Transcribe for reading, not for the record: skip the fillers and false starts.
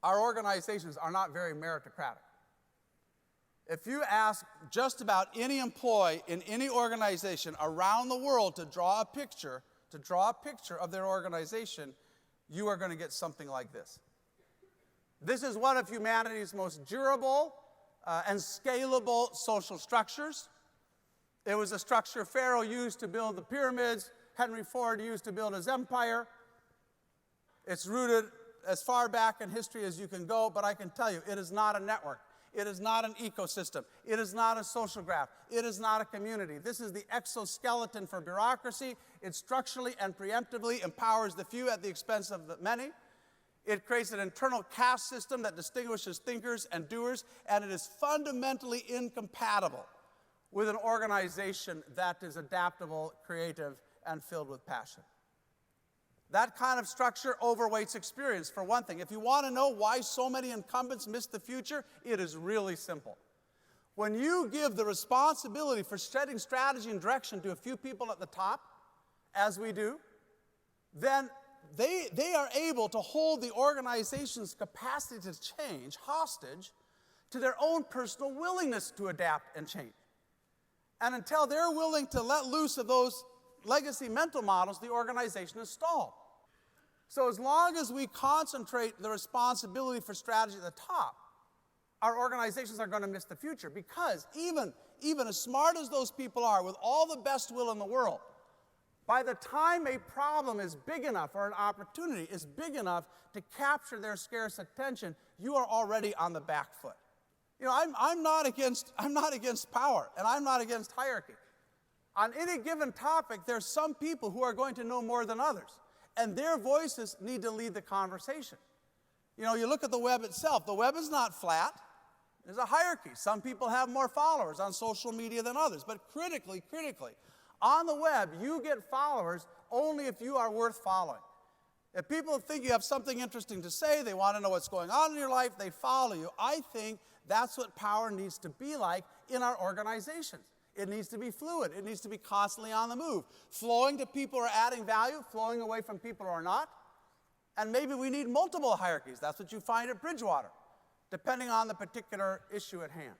our organizations are not very meritocratic. If you ask just about any employee in any organization around the world to draw a picture of their organization, you are going to get something like this. This is one of humanity's most durable and scalable social structures. It was a structure Pharaoh used to build the pyramids, Henry Ford used to build his empire. It's rooted as far back in history as you can go, but I can tell you, it is not a network. It is not an ecosystem. It is not a social graph. It is not a community. This is the exoskeleton for bureaucracy. It structurally and preemptively empowers the few at the expense of the many. It creates an internal caste system that distinguishes thinkers and doers, and it is fundamentally incompatible with an organization that is adaptable, creative, and filled with passion. That kind of structure overweights experience, for one thing. If you want to know why so many incumbents miss the future, it is really simple. When you give the responsibility for setting strategy and direction to a few people at the top, as we do, then they are able to hold the organization's capacity to change hostage to their own personal willingness to adapt and change. And until they're willing to let loose of those legacy mental models, the organization is stalled. So as long as we concentrate the responsibility for strategy at the top, our organizations are going to miss the future, because even as smart as those people are, with all the best will in the world, by the time a problem is big enough or an opportunity is big enough to capture their scarce attention, you are already on the back foot. You know, I'm not against power, and I'm not against hierarchy. On any given topic, there's some people who are going to know more than others, and their voices need to lead the conversation. You know, you look at the web itself. The web is not flat. There's a hierarchy. Some people have more followers on social media than others, but critically, on the web, you get followers only if you are worth following. If people think you have something interesting to say, they want to know what's going on in your life, they follow you. I think that's what power needs to be like in our organizations. It needs to be fluid. It needs to be constantly on the move, flowing to people who are adding value, flowing away from people who are not. And maybe we need multiple hierarchies. That's what you find at Bridgewater, depending on the particular issue at hand.